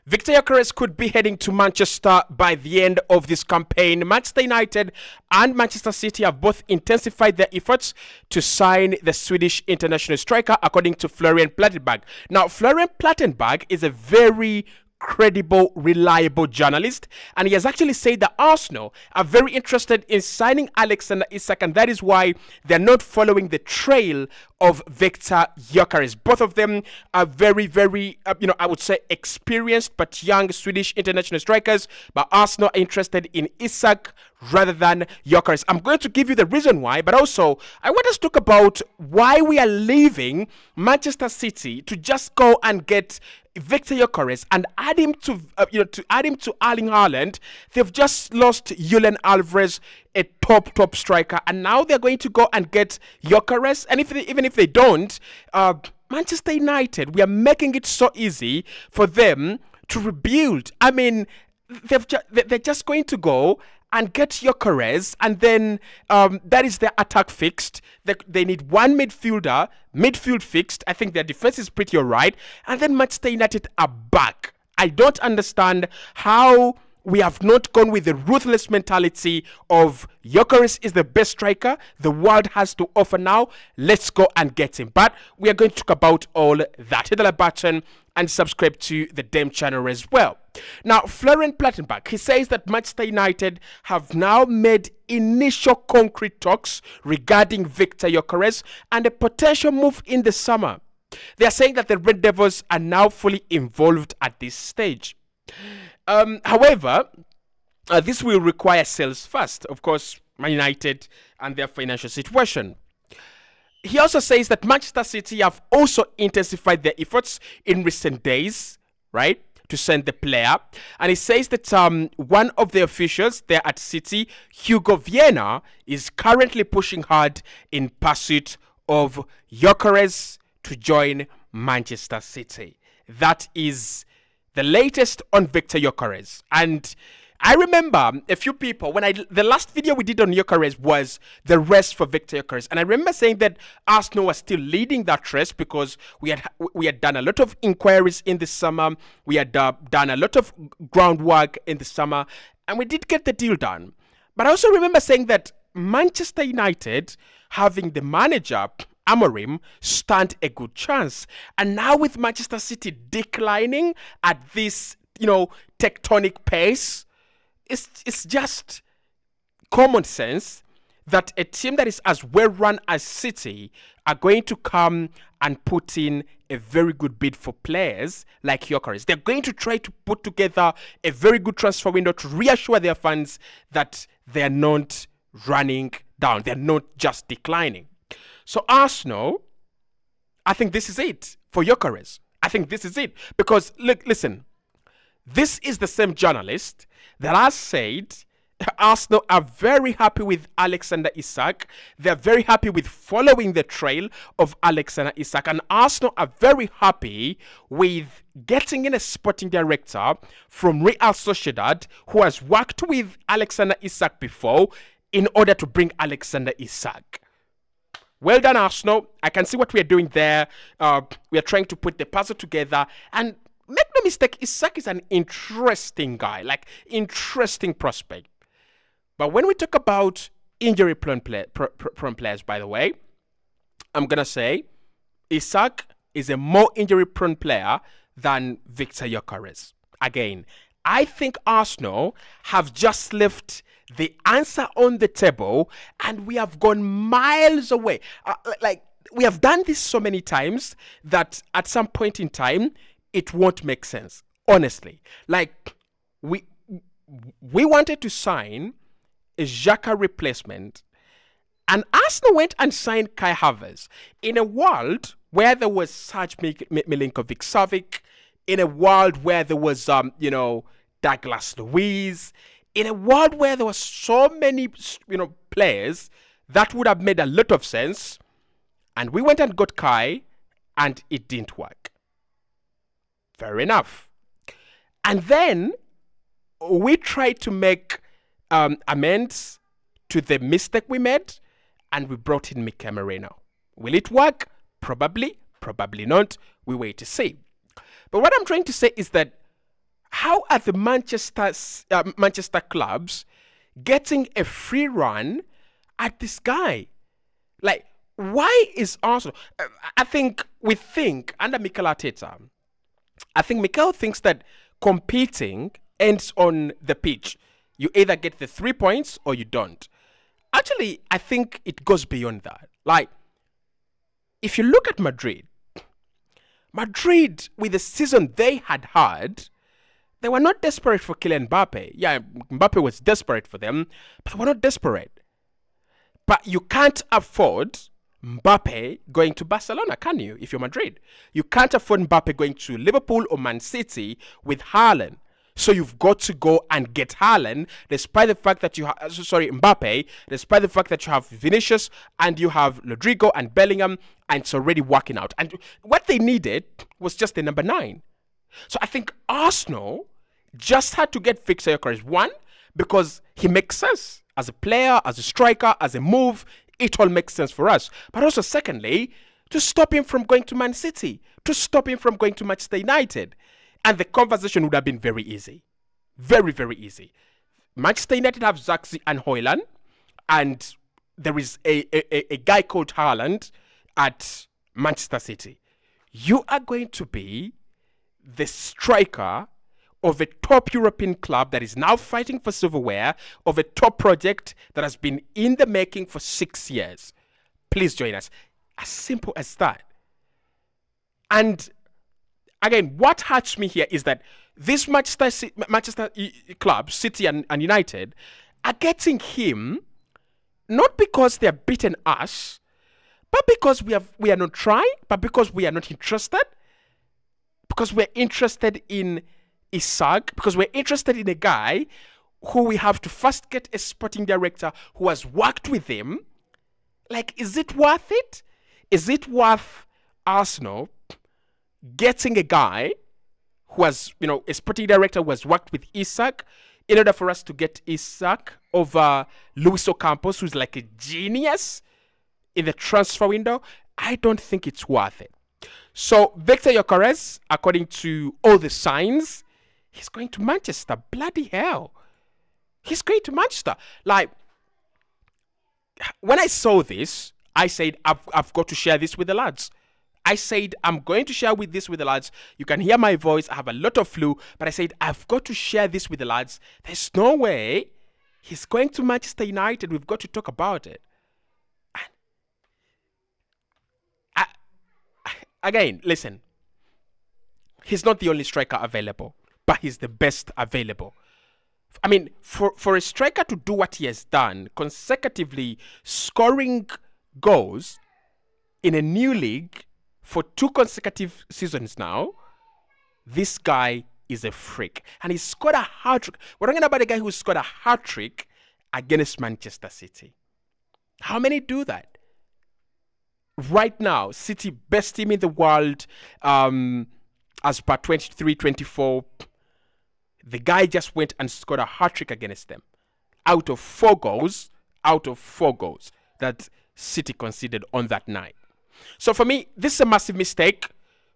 Victor Gyökeres could be heading to Manchester by the end of this campaign. Manchester United and Manchester City have both intensified their efforts to sign the Swedish international striker, according to Florian Plettenberg. Now, Florian Plettenberg is a very credible, reliable journalist, and he has actually said that Arsenal are very interested in signing Alexander Isak, and that is why they're not following the trail of Victor Gyökeres. Both of them are very, I would say experienced but young Swedish international strikers, but Arsenal are interested in Isak rather than Gyökeres. I'm going to give you the reason why, but also I want us to talk about why we are leaving Manchester City to just go and get Victor Gyökeres and add him to Erling Haaland. They've just lost Julian Alvarez, a top striker, and now they're going to go and get Gyökeres. And even if they don't, Manchester United, we are making it so easy for them to rebuild. I mean, they're just going to go and get Gyökeres, and then that is their attack fixed. They need one midfield fixed. I think their defense is pretty alright, and then Manchester United are back. I don't understand how we have not gone with the ruthless mentality of Gyökeres is the best striker the world has to offer now. Let's go and get him. But we are going to talk about all that. Hit the like button and subscribe to the Dem channel as well. Now, Florian Plettenberg, he says that Manchester United have now made initial concrete talks regarding Victor Gyökeres and a potential move in the summer. They are saying that the Red Devils are now fully involved at this stage. However, this will require sales first. Of course, Man United and their financial situation. He also says that Manchester City have also intensified their efforts in recent days, right, to send the player. And he says that one of the officials there at City, Hugo Vienna, is currently pushing hard in pursuit of Gyökeres to join Manchester City. That is the latest on Victor Gyökeres. And I remember a few people, the last video we did on Gyökeres was the race for Victor Gyökeres. And I remember saying that Arsenal was still leading that race because we had done a lot of inquiries in the summer. We had done a lot of groundwork in the summer, and we did get the deal done. But I also remember saying that Manchester United, having the manager Amorim, stand a good chance. And now with Manchester City declining at this, tectonic pace, it's just common sense that a team that is as well run as City are going to come and put in a very good bid for players like Gyökeres. They're going to try to put together a very good transfer window to reassure their fans that they're not running down. They're not just declining. So Arsenal, I think this is it for Gyökeres. I think this is it. Because, look, listen, this is the same journalist that has said Arsenal are very happy with Alexander Isak. They're very happy with following the trail of Alexander Isak. And Arsenal are very happy with getting in a sporting director from Real Sociedad who has worked with Alexander Isak before in order to bring Alexander Isak. Well done, Arsenal. I can see what we are doing there. We are trying to put the puzzle together. And make no mistake, Isak is an interesting guy, interesting prospect. But when we talk about injury-prone players, by the way, I'm going to say Isak is a more injury-prone player than Victor Gyökeres. Again, I think Arsenal have just left the answer on the table and we have gone miles away. We have done this so many times that at some point in time, it won't make sense. Honestly. We wanted to sign a Xhaka replacement, and Arsenal went and signed Kai Havertz in a world where there was Serge Milinkovic-Savic, in a world where there was Douglas Luiz, in a world where there were so many players that would have made a lot of sense, and we went and got Kai, and it didn't work. Fair enough. And then we tried to make amends to the mistake we made, and we brought in Mikel Merino. Will it work? Probably, probably not. We wait to see. But what I'm trying to say is that how are the Manchester clubs getting a free run at this guy? Like, why is Arsenal? I think under Mikel Arteta, I think Mikel thinks that competing ends on the pitch. You either get the 3 points or you don't. Actually, I think it goes beyond that. Like, if you look at Madrid, with the season they had, they were not desperate for Kylian Mbappe. Yeah, Mbappe was desperate for them, but they were not desperate. But you can't afford Mbappe going to Barcelona, can you, if you're Madrid? You can't afford Mbappe going to Liverpool or Man City with Haaland. So you've got to go and get Haaland, despite the fact that you have, Mbappe, despite the fact that you have Vinicius and you have Rodrigo and Bellingham, and it's already working out. And what they needed was just the number 9. So I think Arsenal just had to get Victor Gyökeres. One, because he makes sense as a player, as a striker, as a move. It all makes sense for us. But also, secondly, to stop him from going to Man City, to stop him from going to Manchester United. And the conversation would have been very easy. Very, very easy. Manchester United have Zaxi and Højlund, and there is a guy called Haaland at Manchester City. You are going to be the striker of a top European club that is now fighting for silverware, of a top project that has been in the making for 6 years. Please join us. As simple as that. And again, what hurts me here is that these Manchester clubs, City and United, are getting him not because they are beating us, but because we are not trying, but because we are not interested, because we're interested in Isak, because we're interested in a guy who we have to first get a sporting director who has worked with him. Like, is it worth it? Is it worth Arsenal getting a guy who has, a sporting director who has worked with Isak in order for us to get Isak over Luis Ocampos, who's like a genius in the transfer window? I don't think it's worth it. So Victor Gyökeres, according to all the signs, he's going to Manchester. Bloody hell. He's going to Manchester. Like, when I saw this, I said, I've got to share this with the lads. I said, I'm going to share this with the lads. You can hear my voice. I have a lot of flu. But I said, I've got to share this with the lads. There's no way he's going to Manchester United. We've got to talk about it. Again, listen. He's not the only striker available, but he's the best available. I mean, for a striker to do what he has done, consecutively scoring goals in a new league for 2 consecutive seasons now, this guy is a freak. And he scored a hat-trick. We're talking about a guy who scored a hat-trick against Manchester City. How many do that? Right now, City, best team in the world, as per 23-24. The guy just went and scored a hat-trick against them. Out of 4 goals that City conceded on that night. So for me, this is a massive mistake.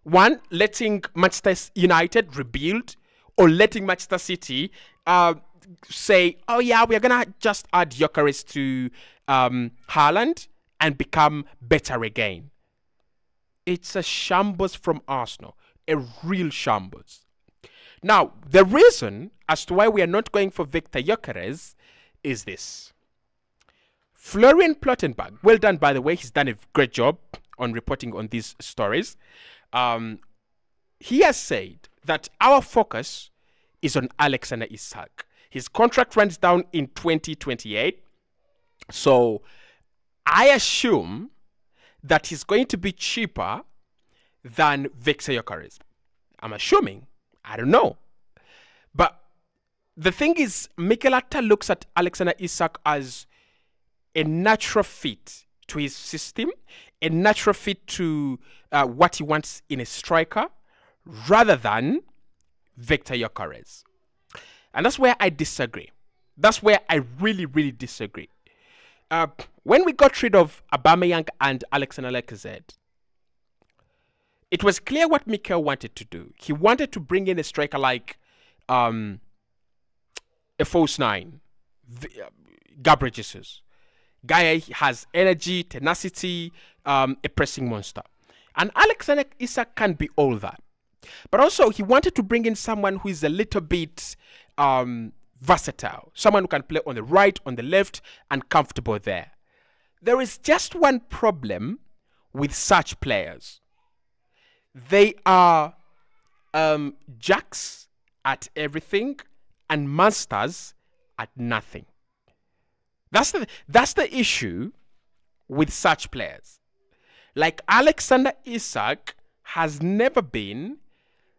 One, letting Manchester United rebuild, or letting Manchester City say, oh yeah, we're going to just add Gyökeres to Haaland and become better again. It's a shambles from Arsenal. A real shambles. Now, the reason as to why we are not going for Victor Gyökeres is this. Florian Plettenberg, well done by the way, he's done a great job on reporting on these stories. He has said that our focus is on Alexander Isak. His contract runs down in 2028. So I assume that he's going to be cheaper than Victor Gyökeres. I'm assuming. I don't know. But the thing is, Mikel Arteta looks at Alexander Isak as a natural fit to his system, a natural fit to what he wants in a striker, rather than Victor Gyökeres. And that's where I disagree. That's where I really, really disagree. When we got rid of Aubameyang and Alexander Lacazette, it was clear what Mikel wanted to do. He wanted to bring in a striker like a false nine, Gabriel Jesus. Guy has energy, tenacity, a pressing monster. And Alexander Isak can be all that. But also, he wanted to bring in someone who is a little bit versatile. Someone who can play on the right, on the left, and comfortable there. There is just one problem with such players. They are jacks at everything and masters at nothing. That's the issue with such players. Like Alexander Isak has never been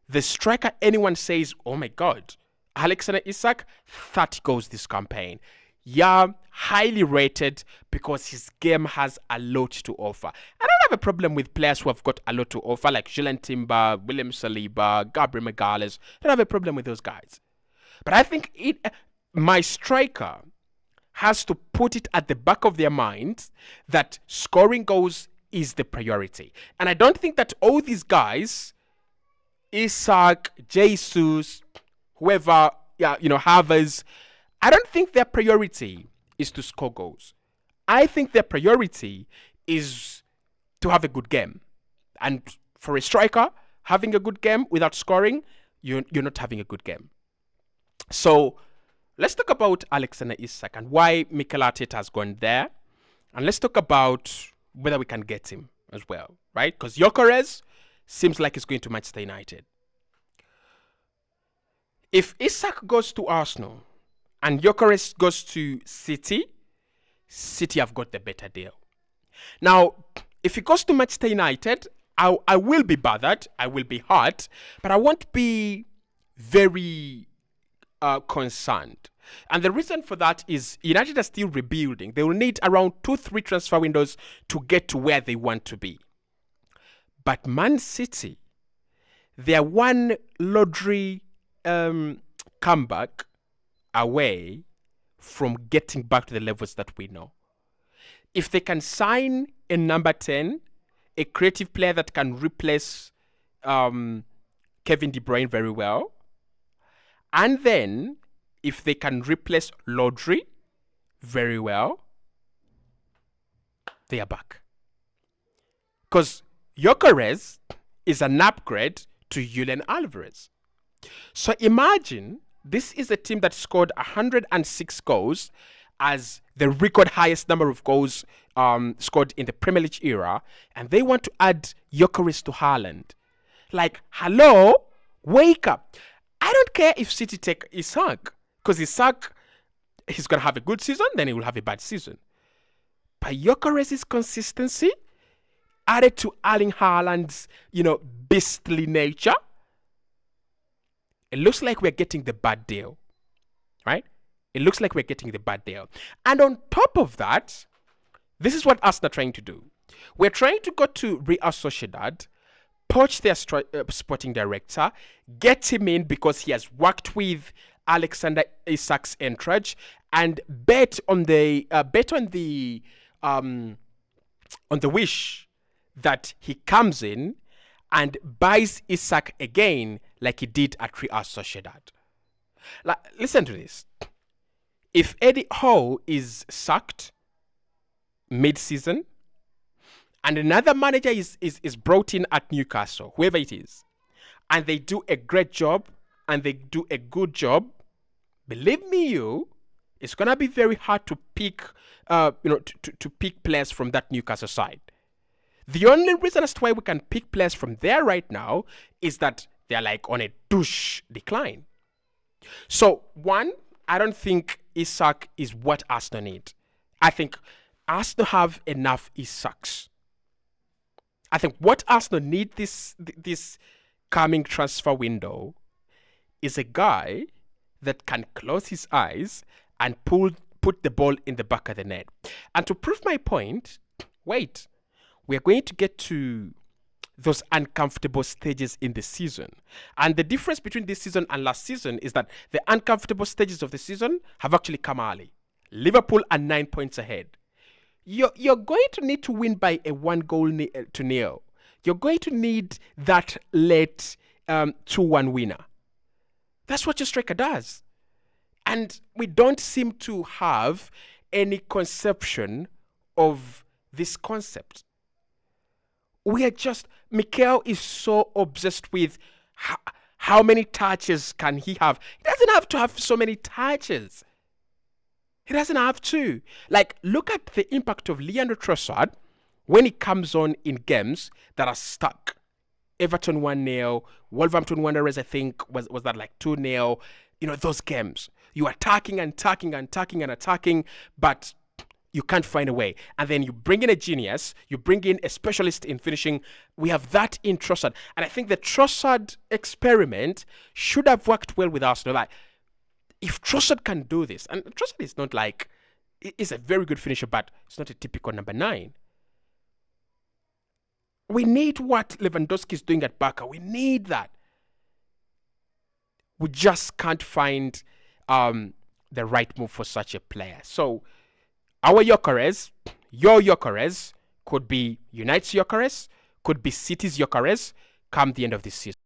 the striker anyone says, oh my God, Alexander Isak, 30 goals this campaign. Yeah, highly rated because his game has a lot to offer. I don't have a problem with players who have got a lot to offer, like Julian Timber, William Saliba, Gabriel Magalhaes. I don't have a problem with those guys. But I think my striker has to put it at the back of their minds that scoring goals is the priority. And I don't think that all these guys, Isak, Jesus, whoever, Havers, I don't think their priority is to score goals. I think their priority is to have a good game. And for a striker, having a good game without scoring, you're not having a good game. So let's talk about Alexander Isak and why Mikel Arteta has gone there. And let's talk about whether we can get him as well, right? Because Gyökeres seems like he's going to Manchester United. If Isak goes to Arsenal and Gyökeres goes to City, City have got the better deal. Now, if he goes to Manchester United, I will be bothered, I will be hurt, but I won't be very concerned. And the reason for that is United are still rebuilding. They will need around 2-3 transfer windows to get to where they want to be. But Man City, they're one lottery comeback away from getting back to the levels that we know. If they can sign a number 10, a creative player that can replace Kevin De Bruyne very well, and then if they can replace Lodri very well, they are back. Because Gyökeres is an upgrade to Julian Alvarez. So imagine this is a team that scored 106 goals as the record highest number of goals scored in the Premier League era, and they want to add Gyökeres to Haaland. Like, hello, wake up. I don't care if City take Isak, because Isak, he's going to have a good season, then he will have a bad season. But Gyökeres' consistency, added to Erling Haaland's, beastly nature, it looks like we're getting the bad deal, right? It looks like we're getting the bad deal. And on top of that, this is what Arsenal are trying to do. We're trying to go to Real Sociedad, poach their sporting director, get him in because he has worked with Alexander Isak's entourage, and bet on the wish that he comes in and buys Isak again like he did at Real Sociedad. Listen to this. If Eddie Howe is sacked mid-season and another manager is brought in at Newcastle, whoever it is, and they do a great job and they do a good job, believe me, it's gonna be very hard to pick, to pick players from that Newcastle side. The only reason as to why we can pick players from there right now is that they're like on a douche decline. So one, I don't think Isak is what Arsenal need. I think Arsenal have enough Isaks. I think what Arsenal need this coming transfer window is a guy that can close his eyes and put the ball in the back of the net. And to prove my point, wait, we're going to get to those uncomfortable stages in the season. And the difference between this season and last season is that the uncomfortable stages of the season have actually come early. Liverpool are 9 points ahead. You're going to need to win by a 1-0. You're going to need that late 2-1 winner. That's what your striker does. And we don't seem to have any conception of this concept. We are just, Mikel is so obsessed with how many touches can he have. He doesn't have to have so many touches. He doesn't have to. Like, look at the impact of Leandro Trossard when he comes on in games that are stuck. Everton 1-0, Wolverhampton Wanderers, I think, was that like 2-0. You know, those games. You are attacking and attacking and attacking and attacking, but you can't find a way. And then you bring in a genius, you bring in a specialist in finishing. We have that in Trossard. And I think the Trossard experiment should have worked well with Arsenal. Like, if Trossard can do this, and Trossard is not like, he's a very good finisher, but it's not a typical number 9. We need what Lewandowski is doing at Barca. We need that. We just can't find the right move for such a player. So, our Gyökeres, your Gyökeres, could be United's Gyökeres, could be City's Gyökeres come the end of this season.